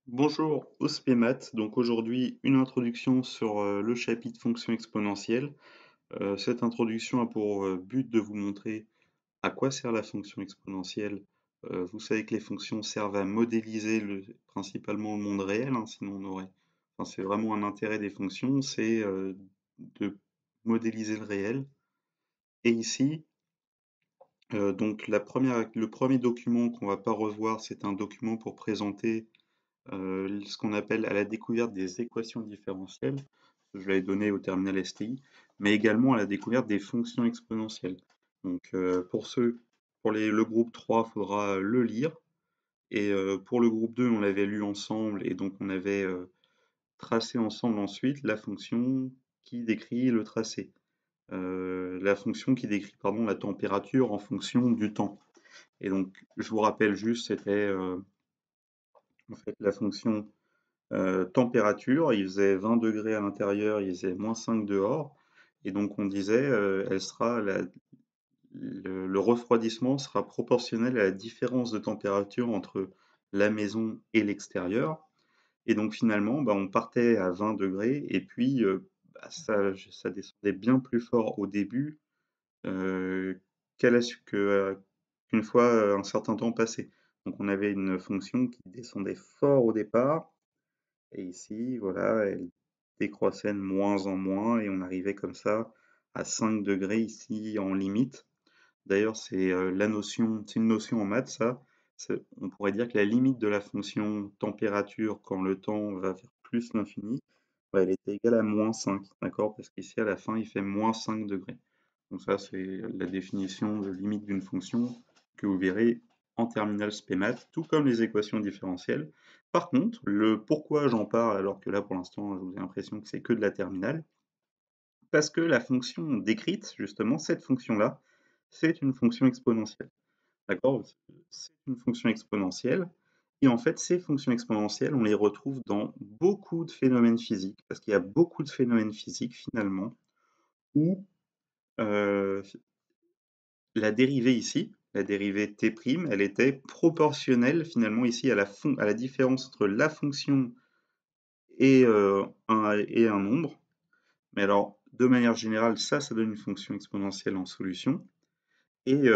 Bonjour, Ospémat. Donc aujourd'hui, une introduction sur le chapitre fonction exponentielle. Cette introduction a pour but de vous montrer à quoi sert la fonction exponentielle. Vous savez que les fonctions servent à modéliser principalement le monde réel, hein, sinon on aurait. Enfin, c'est vraiment un intérêt des fonctions, c'est de modéliser le réel. Et ici, donc le premier document qu'on va pas revoir, c'est un document pour présenter ce qu'on appelle à la découverte des équations différentielles, je l'avais donné au terminal STI, mais également à la découverte des fonctions exponentielles. Donc le groupe 3, il faudra le lire, et pour le groupe 2, on l'avait lu ensemble, et donc on avait tracé ensemble ensuite la fonction qui décrit le tracé. La fonction qui décrit, pardon, la température en fonction du temps. Et donc, je vous rappelle juste, c'était en fait la fonction température, il faisait 20 degrés à l'intérieur, il faisait -5 dehors. Et donc on disait, le refroidissement sera proportionnel à la différence de température entre la maison et l'extérieur. Et donc finalement, bah, on partait à 20 degrés et puis bah, ça descendait bien plus fort au début euh, qu'une fois un certain temps passé. Donc on avait une fonction qui descendait fort au départ et ici, voilà, elle décroissait de moins en moins et on arrivait comme ça à 5 degrés ici en limite. D'ailleurs, c'est une notion en maths, ça. On pourrait dire que la limite de la fonction température quand le temps va vers plus l'infini, bah, elle était égale à -5, d'accord? Parce qu'ici, à la fin, il fait -5 degrés. Donc ça, c'est la définition de limite d'une fonction que vous verrez en terminale spémat, tout comme les équations différentielles. Par contre, le pourquoi j'en parle alors que là, pour l'instant, je vous ai l'impression que c'est que de la terminale, parce que la fonction décrite, justement, cette fonction-là, c'est une fonction exponentielle. D'accord? C'est une fonction exponentielle. Et en fait, ces fonctions exponentielles, on les retrouve dans beaucoup de phénomènes physiques, parce qu'il y a beaucoup de phénomènes physiques, finalement, où euh, la dérivée ici, la dérivée t', elle était proportionnelle finalement ici à la différence entre la fonction et un nombre. Mais alors, de manière générale, ça donne une fonction exponentielle en solution. Et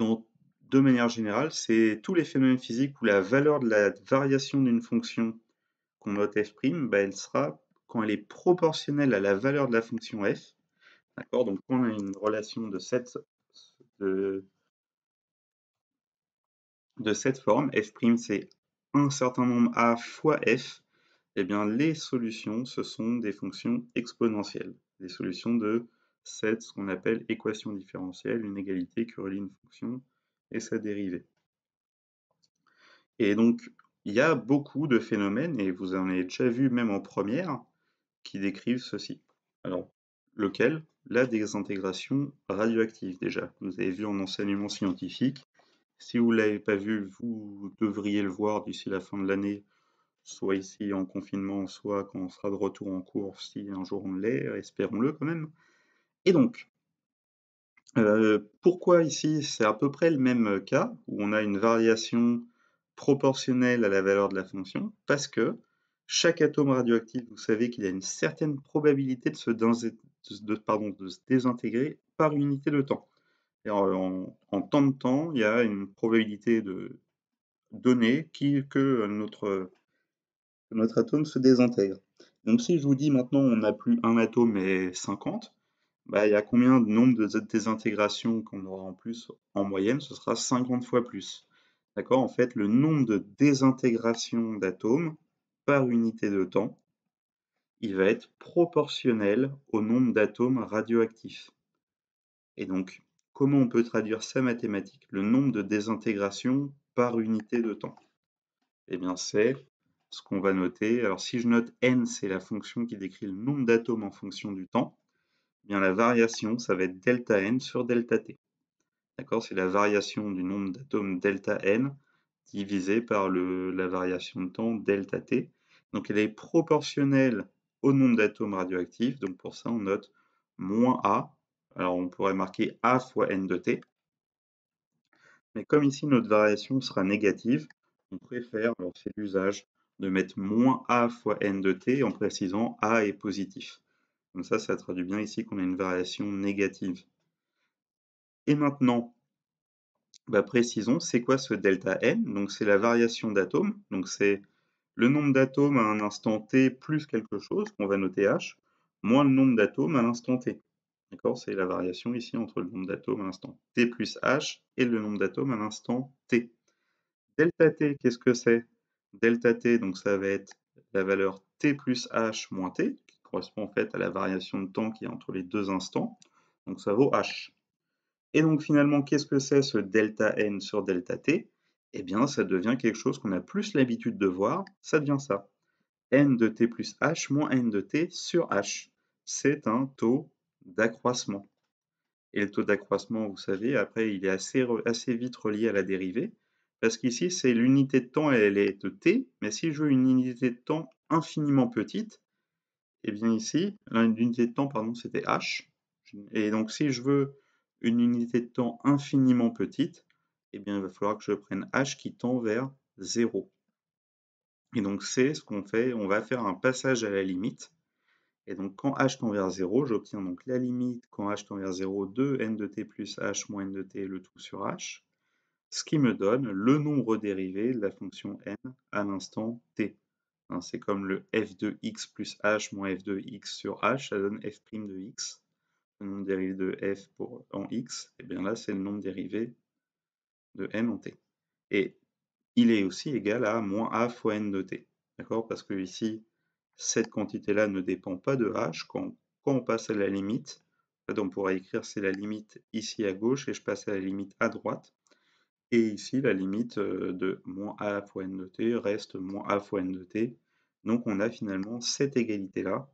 donc, de manière générale, c'est tous les phénomènes physiques où la valeur de la variation d'une fonction qu'on note f', bah, elle sera quand elle est proportionnelle à la valeur de la fonction f. D'accord? Donc, quand on a une relation de de cette forme, f' c'est un certain nombre a fois f, eh bien les solutions, ce sont des fonctions exponentielles. Des solutions de ce qu'on appelle équation différentielle, une égalité qui relie une fonction et sa dérivée. Et donc, il y a beaucoup de phénomènes, et vous en avez déjà vu même en première, qui décrivent ceci. Alors, lequel? La désintégration radioactive déjà. Vous avez vu en enseignement scientifique. Si vous ne l'avez pas vu, vous devriez le voir d'ici la fin de l'année, soit ici en confinement, soit quand on sera de retour en cours, si un jour on l'est, espérons-le quand même. Et donc, pourquoi ici c'est à peu près le même cas, où on a une variation proportionnelle à la valeur de la fonction? Parce que chaque atome radioactif, vous savez qu'il y a une certaine probabilité de se désintégrer par unité de temps. Et en temps de temps, il y a une probabilité de donnée que notre atome se désintègre. Donc si je vous dis maintenant on n'a plus un atome mais 50, bah, il y a combien de nombre de désintégrations qu'on aura en plus en moyenne? Ce sera 50 fois plus. D'accord? En fait, le nombre de désintégrations d'atomes par unité de temps, il va être proportionnel au nombre d'atomes radioactifs. Et donc, comment on peut traduire ça mathématiquement? Le nombre de désintégrations par unité de temps. Eh bien, c'est ce qu'on va noter. Alors, si je note n, c'est la fonction qui décrit le nombre d'atomes en fonction du temps, eh bien la variation, ça va être delta n sur delta t. D'accord? C'est la variation du nombre d'atomes delta n divisé par la variation de temps delta t. Donc, elle est proportionnelle au nombre d'atomes radioactifs. Donc, pour ça, on note moins a. Alors, on pourrait marquer a fois n de t. Mais comme ici, notre variation sera négative, on préfère, alors c'est l'usage, de mettre moins a fois n de t en précisant a est positif. Comme ça traduit bien ici qu'on a une variation négative. Et maintenant, précisons, c'est quoi ce delta n? Donc c'est la variation d'atomes, donc c'est le nombre d'atomes à un instant t plus quelque chose, qu'on va noter h, moins le nombre d'atomes à l'instant t. D'accord? C'est la variation ici entre le nombre d'atomes à l'instant t plus h et le nombre d'atomes à l'instant t. Delta t, qu'est-ce que c'est? Delta t, donc ça va être la valeur t plus h moins t, qui correspond en fait à la variation de temps qui est entre les deux instants. Donc ça vaut h. Et donc finalement, qu'est-ce que c'est ce delta n sur delta t? Eh bien, ça devient quelque chose qu'on a plus l'habitude de voir, ça devient ça. N de t plus h moins n de t sur h. C'est un taux d'accroissement. Et le taux d'accroissement, vous savez, après, il est assez vite relié à la dérivée, parce qu'ici, c'est l'unité de temps, elle est de t, mais si je veux une unité de temps infiniment petite, eh bien ici, l'unité de temps, pardon, c'était h. Et donc, si je veux une unité de temps infiniment petite, eh bien, il va falloir que je prenne h qui tend vers 0. Et donc, c'est ce qu'on fait, on va faire un passage à la limite. Et donc, quand h tend vers 0, j'obtiens donc la limite, quand h tend vers 0, de n de t plus h moins n de t, le tout sur h, ce qui me donne le nombre dérivé de la fonction n à l'instant t. Hein, c'est comme le f de x plus h moins f de x sur h, ça donne f' de x. Le nombre dérivé de f en x, et bien là, c'est le nombre dérivé de n en t. Et il est aussi égal à moins a fois n de t. D'accord? Parce que ici, cette quantité-là ne dépend pas de h. Quand on passe à la limite, en fait, on pourra écrire c'est la limite ici à gauche et je passe à la limite à droite. Et ici, la limite de moins a fois n de t reste moins a fois n de t. Donc on a finalement cette égalité-là,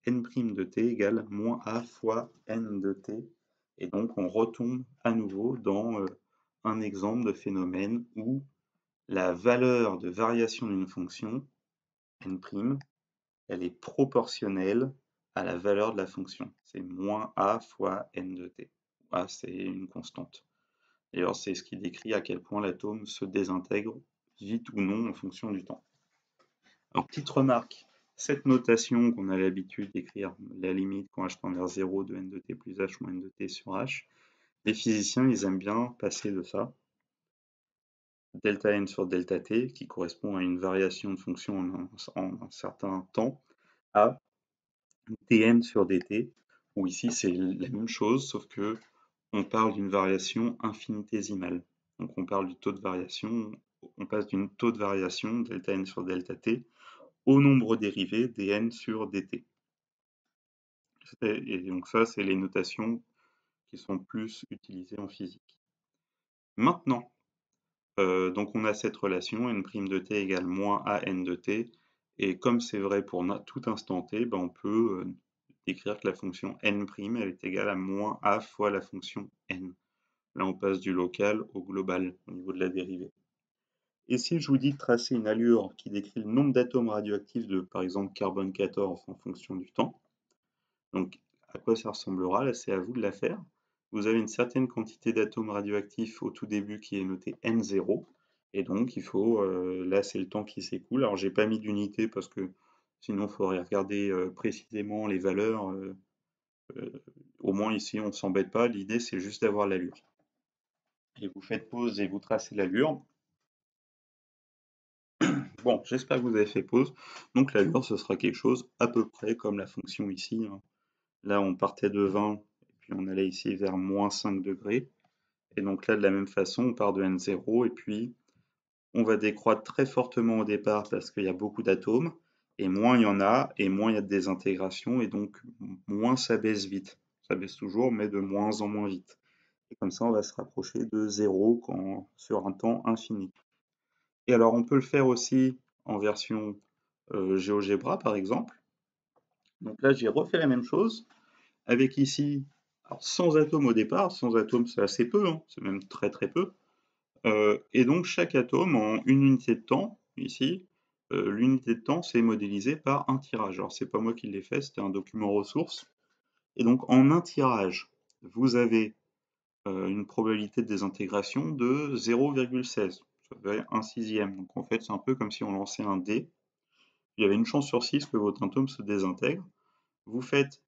n' de t égale moins a fois n de t. Et donc on retombe à nouveau dans un exemple de phénomène où la valeur de variation d'une fonction, n', elle est proportionnelle à la valeur de la fonction. C'est moins a fois n de t. A, c'est une constante. D'ailleurs, c'est ce qui décrit à quel point l'atome se désintègre vite ou non en fonction du temps. Alors, petite remarque, cette notation qu'on a l'habitude d'écrire la limite quand h tend vers 0 de n de t plus h moins n de t sur h, les physiciens, ils aiment bien passer de ça, delta n sur delta t, qui correspond à une variation de fonction en un certain temps, à dn sur dt, où ici c'est la même chose, sauf que on parle d'une variation infinitésimale. Donc on parle du taux de variation, on passe d'une taux de variation, delta n sur delta t, au nombre dérivé dn sur dt. Et donc ça, c'est les notations qui sont plus utilisées en physique. Maintenant, donc on a cette relation, n' de t égale moins a n de t, et comme c'est vrai pour tout instant t, on peut décrire que la fonction n', elle est égale à moins a fois la fonction n. Là, on passe du local au global au niveau de la dérivée. Et si je vous dis de tracer une allure qui décrit le nombre d'atomes radioactifs de, par exemple, carbone 14 en fonction du temps, donc à quoi ça ressemblera? Là, c'est à vous de la faire. Vous avez une certaine quantité d'atomes radioactifs au tout début qui est notée N0, et donc il faut, là c'est le temps qui s'écoule. Alors j'ai pas mis d'unité parce que sinon il faudrait regarder précisément les valeurs. Au moins ici on ne s'embête pas, l'idée c'est juste d'avoir l'allure. Et vous faites pause et vous tracez l'allure. Bon, j'espère que vous avez fait pause. Donc l'allure, ce sera quelque chose à peu près comme la fonction ici, hein. Là, on partait de 20, et puis on allait ici vers moins 5 degrés. Et donc là, de la même façon, on part de N0, et puis on va décroître très fortement au départ parce qu'il y a beaucoup d'atomes, et moins il y en a, et moins il y a de désintégration, et donc moins ça baisse vite. Ça baisse toujours, mais de moins en moins vite. Et comme ça, on va se rapprocher de 0 sur un temps infini. Et alors, on peut le faire aussi en version GeoGebra, par exemple. Donc là, j'ai refait la même chose, avec ici, alors, 100 atomes au départ. 100 atomes, c'est assez peu, hein, c'est même très très peu. Et donc, chaque atome, en une unité de temps, ici, l'unité de temps, c'est modélisé par un tirage. Alors, c'est pas moi qui l'ai fait, c'était un document ressources. Et donc, en un tirage, vous avez une probabilité de désintégration de 0,16. ça fait un sixième. Donc en fait, c'est un peu comme si on lançait un dé. Il y avait une chance sur 6 que votre atome se désintègre. Vous faites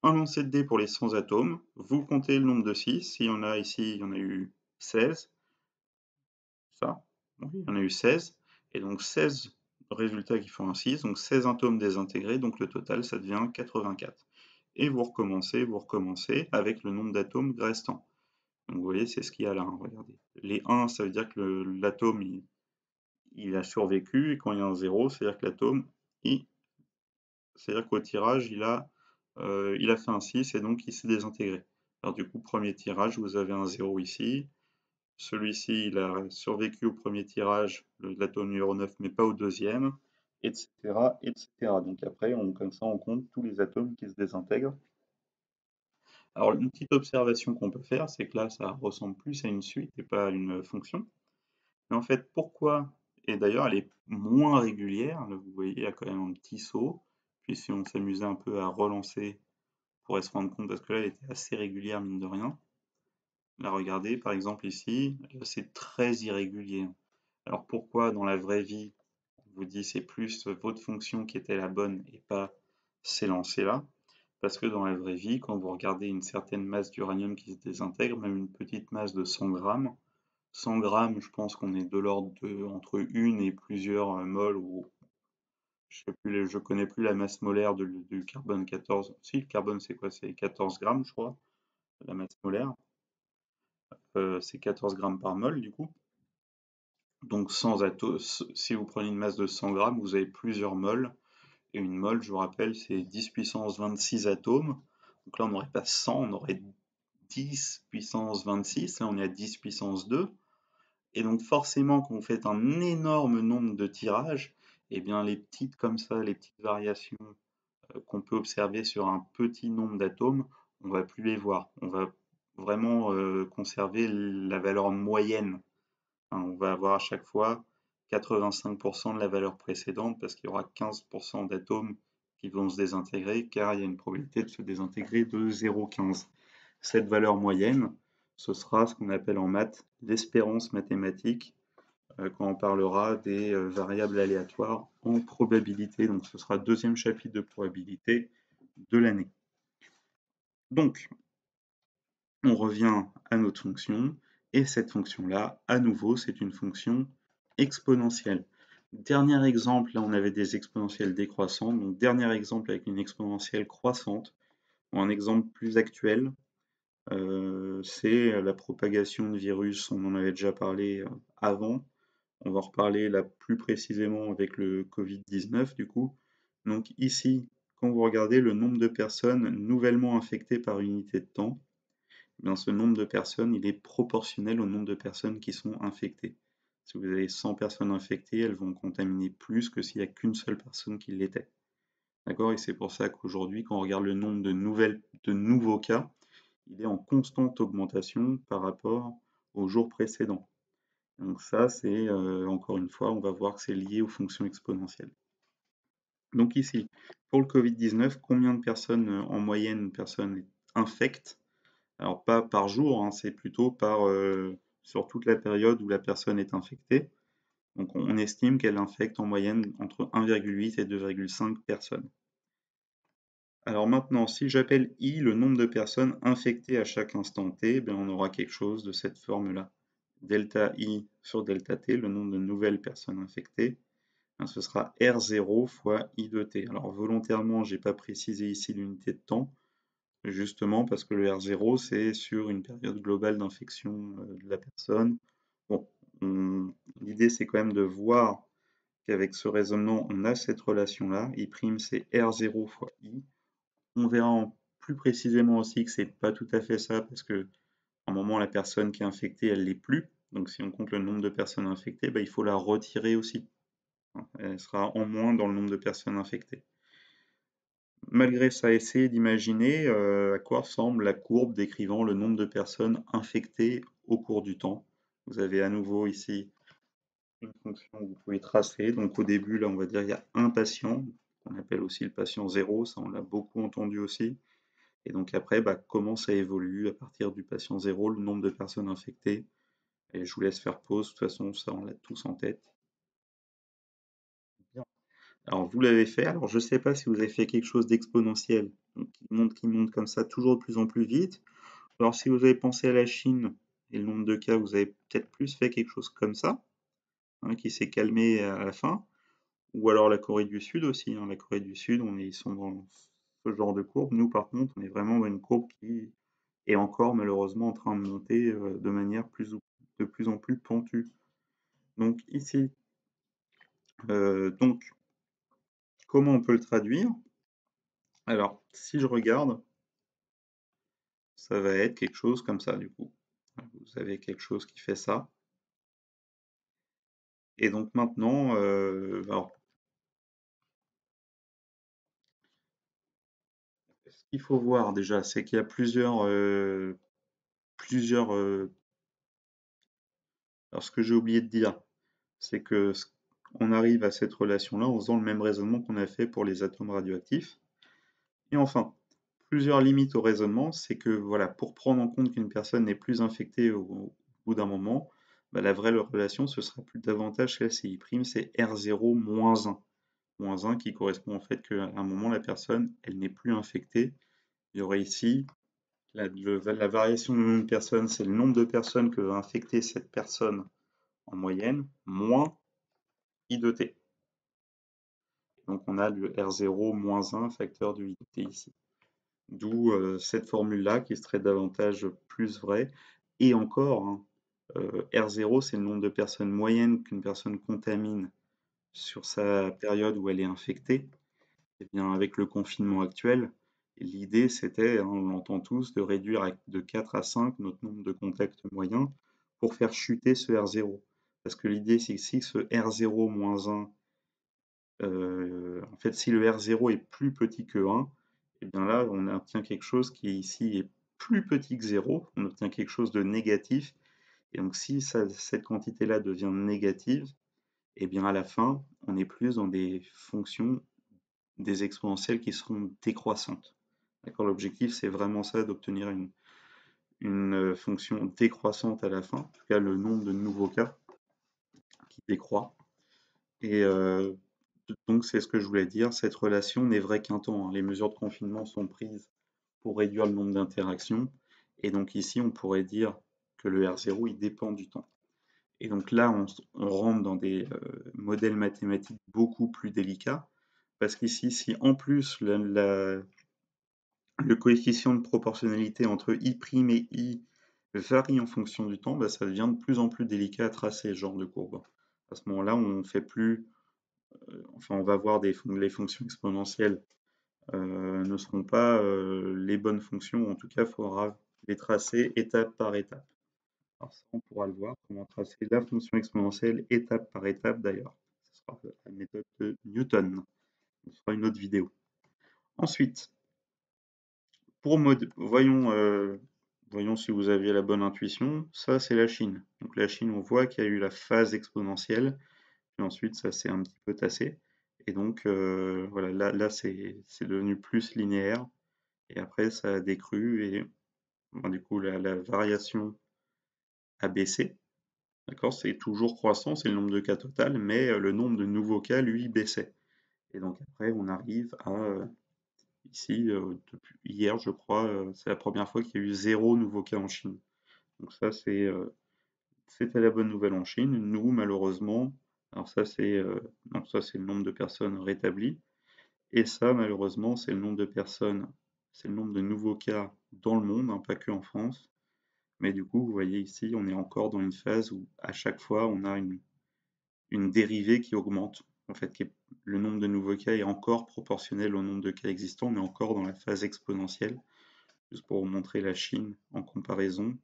un lancer de dés pour les 100 atomes, vous comptez le nombre de 6, s'il y en a ici, il y en a eu 16, ça, oui, il y en a eu 16, et donc 16 résultats qui font un 6, donc 16 atomes désintégrés, donc le total ça devient 84. Et vous recommencez avec le nombre d'atomes restants. Donc vous voyez, c'est ce qu'il y a là, hein, regardez. Les 1, ça veut dire que l'atome il a survécu, et quand il y a un 0, c'est-à-dire que l'atome, c'est-à-dire qu'au tirage, il a fait un 6 et donc il s'est désintégré. Alors du coup, premier tirage, vous avez un 0 ici. Celui-ci, il a survécu au premier tirage, l'atome numéro 9, mais pas au deuxième, etc., etc. Donc après, comme ça, on compte tous les atomes qui se désintègrent. Alors une petite observation qu'on peut faire, c'est que là, ça ressemble plus à une suite et pas à une fonction. Mais en fait, pourquoi? Et d'ailleurs, elle est moins régulière. Là, vous voyez, il y a quand même un petit saut. Puis si on s'amusait un peu à relancer, on pourrait se rendre compte, parce que là, elle était assez régulière, mine de rien. Là, regardez, par exemple ici, là, c'est très irrégulier. Alors pourquoi dans la vraie vie, on vous dit c'est plus votre fonction qui était la bonne et pas ces lancers-là? Parce que dans la vraie vie, quand vous regardez une certaine masse d'uranium qui se désintègre, même une petite masse de 100 grammes, 100 grammes, je pense qu'on est de l'ordre de entre une et plusieurs moles, ou je sais plus, je connais plus la masse molaire du carbone 14. Si, le carbone c'est quoi? C'est 14 grammes, je crois, la masse molaire. C'est 14 grammes par mol du coup. Donc si vous prenez une masse de 100 grammes, vous avez plusieurs moles. Et une mole, je vous rappelle, c'est 10 puissance 26 atomes. Donc là, on n'aurait pas 100, on aurait 10 puissance 26. Là, on est à 10 puissance 2. Et donc forcément, quand vous faites un énorme nombre de tirages, eh bien les petites comme ça, les petites variations qu'on peut observer sur un petit nombre d'atomes, on va plus les voir. On va vraiment conserver la valeur moyenne. Hein, on va avoir à chaque fois 85% de la valeur précédente parce qu'il y aura 15% d'atomes qui vont se désintégrer car il y a une probabilité de se désintégrer de 0,15. Cette valeur moyenne, ce sera ce qu'on appelle en maths l'espérance mathématique quand on parlera des variables aléatoires en probabilité. Donc ce sera le deuxième chapitre de probabilité de l'année. Donc, on revient à notre fonction, et cette fonction-là, à nouveau, c'est une fonction exponentielle. Dernier exemple, là on avait des exponentielles décroissantes, donc dernier exemple avec une exponentielle croissante, ou un exemple plus actuel, c'est la propagation de virus, on en avait déjà parlé avant, on va en reparler là plus précisément avec le Covid-19 du coup. Donc ici, quand vous regardez le nombre de personnes nouvellement infectées par unité de temps, eh bien, ce nombre de personnes, il est proportionnel au nombre de personnes qui sont infectées. Si vous avez 100 personnes infectées, elles vont contaminer plus que s'il n'y a qu'une seule personne qui l'était. D'accord? Et c'est pour ça qu'aujourd'hui, quand on regarde le nombre de nouveaux cas, il est en constante augmentation par rapport aux jours précédents. Donc ça, c'est encore une fois, on va voir que c'est lié aux fonctions exponentielles. Donc ici, pour le Covid-19, combien de personnes en moyenne une personne infecte? Alors pas par jour, hein, c'est plutôt sur toute la période où la personne est infectée. Donc on estime qu'elle infecte en moyenne entre 1,8 et 2,5 personnes. Alors maintenant, si j'appelle I le nombre de personnes infectées à chaque instant t, ben on aura quelque chose de cette forme-là. Delta I sur delta t, le nombre de nouvelles personnes infectées, ben ce sera R0 fois I de t. Alors volontairement, je n'ai pas précisé ici l'unité de temps, justement parce que le R0, c'est sur une période globale d'infection de la personne. Bon, l'idée, c'est quand même de voir qu'avec ce raisonnement, on a cette relation-là. I', c'est R0 fois I. On verra plus précisément aussi que c'est pas tout à fait ça, parce que à un moment, la personne qui est infectée, elle l'est plus. Donc si on compte le nombre de personnes infectées, il faut la retirer aussi. Elle sera en moins dans le nombre de personnes infectées. Malgré ça, essayez d'imaginer à quoi ressemble la courbe décrivant le nombre de personnes infectées au cours du temps. Vous avez à nouveau ici une fonction que vous pouvez tracer. Donc au début, là, on va dire il y a un patient, qu'on appelle aussi le patient 0, ça on l'a beaucoup entendu aussi. Et donc après, comment ça évolue à partir du patient 0, le nombre de personnes infectées. Et je vous laisse faire pause, de toute façon, ça on l'a tous en tête. Bien. Alors vous l'avez fait, alors je ne sais pas si vous avez fait quelque chose d'exponentiel, donc qui monte comme ça toujours de plus en plus vite. Alors si vous avez pensé à la Chine et le nombre de cas, vous avez peut-être plus fait quelque chose comme ça, hein, qui s'est calmé à la fin. Ou alors la Corée du Sud aussi, hein. La Corée du Sud, ils sont dans ce genre de courbe. Nous, par contre, on est vraiment dans une courbe qui est encore malheureusement en train de monter de manière de plus en plus pentue. Donc ici, donc comment on peut le traduire? Alors, si je regarde, ça va être quelque chose comme ça du coup. Vous avez quelque chose qui fait ça. Et donc maintenant, alors, ce qu'il faut voir déjà, c'est qu'il y a plusieurs. Alors, ce que j'ai oublié de dire, c'est que on arrive à cette relation-là en faisant le même raisonnement qu'on a fait pour les atomes radioactifs. Et enfin, plusieurs limites au raisonnement, c'est que voilà, pour prendre en compte qu'une personne n'est plus infectée au bout d'un moment, bah, la vraie relation, ce sera plus davantage LCI', c'est R0 moins 1. Moins 1 qui correspond au fait qu'à un moment, la personne, elle n'est plus infectée. Il y aurait ici la variation du nombre de personnes, c'est le nombre de personnes que va infecter cette personne en moyenne, moins I de t. Donc on a le R0 moins 1 facteur de I de t ici. D'où cette formule-là qui serait davantage plus vraie. Et encore, hein, R0, c'est le nombre de personnes moyennes qu'une personne contamine sur sa période où elle est infectée. Et bien, avec le confinement actuel, l'idée c'était, hein, on l'entend tous, de réduire de 4 à 5 notre nombre de contacts moyens pour faire chuter ce R0. Parce que l'idée c'est que si ce R0 moins 1 en fait, si le R0 est plus petit que 1, et bien là, on obtient quelque chose qui ici est plus petit que 0, on obtient quelque chose de négatif. Et donc, si cette quantité-là devient négative, et bien à la fin, on est plus dans des fonctions, des exponentielles qui seront décroissantes. D'accord? L'objectif, c'est vraiment ça, d'obtenir une fonction décroissante à la fin, en tout cas le nombre de nouveaux cas qui décroît. Et donc, c'est ce que je voulais dire, cette relation n'est vraie qu'un temps, hein. Les mesures de confinement sont prises pour réduire le nombre d'interactions. Et donc ici, on pourrait dire que le R0, il dépend du temps. Et donc là, on rentre dans des modèles mathématiques beaucoup plus délicats, parce qu'ici, si en plus le coefficient de proportionnalité entre I' et I varie en fonction du temps, bah, ça devient de plus en plus délicat à tracer ce genre de courbe. À ce moment-là, on fait plus enfin, on va voir les fonctions exponentielles ne seront pas les bonnes fonctions. En tout cas, il faudra les tracer étape par étape. Alors ça, on pourra le voir, comment tracer la fonction exponentielle étape par étape d'ailleurs. Ce sera la méthode de Newton. Ce sera une autre vidéo. Ensuite, voyons si vous aviez la bonne intuition. Ça, c'est la Chine. Donc la Chine, on voit qu'il y a eu la phase exponentielle. Puis ensuite, ça s'est un petit peu tassé. Et donc, voilà, là c'est devenu plus linéaire. Et après, ça a décru. Et ben, du coup, la variation a baissé. D'accord? C'est toujours croissant, c'est le nombre de cas total, mais le nombre de nouveaux cas, lui, baissait. Et donc après, on arrive à, ici, depuis hier, je crois, c'est la première fois qu'il y a eu 0 nouveau cas en Chine. Donc ça, c'était la bonne nouvelle en Chine. Nous, malheureusement, alors ça non, ça c'est le nombre de personnes rétablies. Et ça, malheureusement, c'est le nombre de personnes, c'est le nombre de nouveaux cas dans le monde, hein, pas que en France. Mais du coup, vous voyez ici, on est encore dans une phase où à chaque fois, on a une dérivée qui augmente. En fait, le nombre de nouveaux cas est encore proportionnel au nombre de cas existants. On est encore dans la phase exponentielle. Juste pour vous montrer la Chine en comparaison.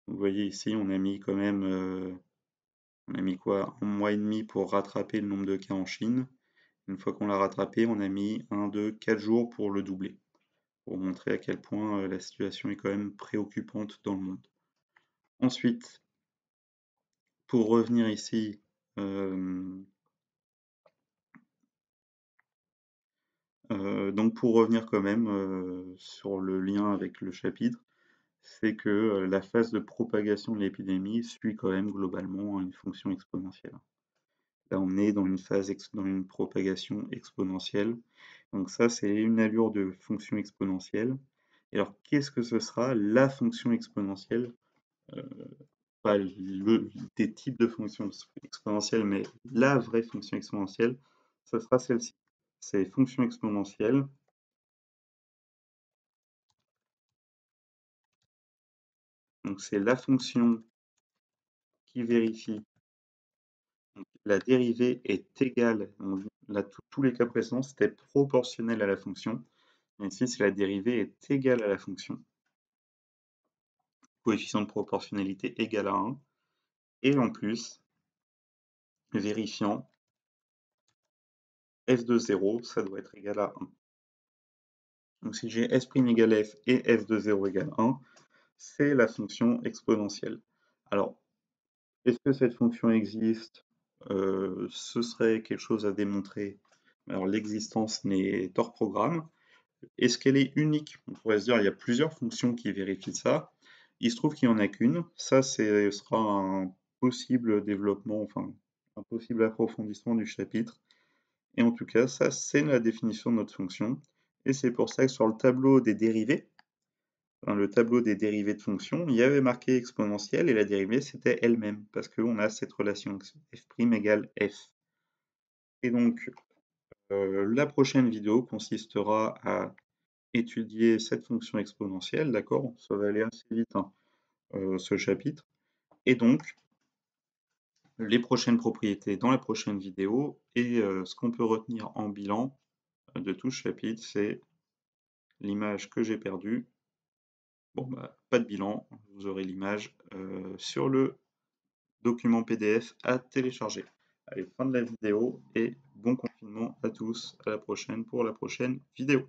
Vous voyez ici, on a mis quand même on a mis quoi? Un mois et demi pour rattraper le nombre de cas en Chine. Une fois qu'on l'a rattrapé, on a mis 1, 2, 4 jours pour le doubler, pour montrer à quel point la situation est quand même préoccupante dans le monde. Ensuite, pour revenir ici, donc pour revenir quand même sur le lien avec le chapitre, c'est que la phase de propagation de l'épidémie suit quand même globalement une fonction exponentielle. Là, on est dans une dans une propagation exponentielle. Donc ça, c'est une allure de fonction exponentielle. Et alors, qu'est-ce que ce sera la fonction exponentielle? Euh, Pas des types de fonctions exponentielles, mais la vraie fonction exponentielle, ce sera celle-ci. C'est fonction exponentielle. Donc c'est la fonction qui vérifie donc, la dérivée est égale. Là, tous les cas précédents, c'était proportionnel à la fonction. Et ici, c'est la dérivée est égale à la fonction. Coefficient de proportionnalité égal à 1. Et en plus, vérifiant f de 0, ça doit être égal à 1. Donc si j'ai s' égale f et f de 0 égale 1, c'est la fonction exponentielle. Alors, est-ce que cette fonction existe? Ce serait quelque chose à démontrer. Alors, l'existence n'est hors programme. Est-ce qu'elle est unique? On pourrait se dire, il y a plusieurs fonctions qui vérifient ça. Il se trouve qu'il n'y en a qu'une. Ça, ce sera un possible développement, enfin, un possible approfondissement du chapitre. Et en tout cas, ça, c'est la définition de notre fonction. Et c'est pour ça que sur le tableau des dérivées, dans le tableau des dérivées de fonctions, il y avait marqué exponentielle et la dérivée, c'était elle-même, parce qu'on a cette relation f' égale f. Et donc, la prochaine vidéo consistera à étudier cette fonction exponentielle, d'accord? Ça va aller assez vite, hein, ce chapitre. Et donc, les prochaines propriétés dans la prochaine vidéo, et ce qu'on peut retenir en bilan de tout ce chapitre, c'est l'image que j'ai perdue. Bon, bah, pas de bilan, vous aurez l'image sur le document PDF à télécharger. Allez, fin de la vidéo et bon confinement à tous. À la prochaine pour la prochaine vidéo.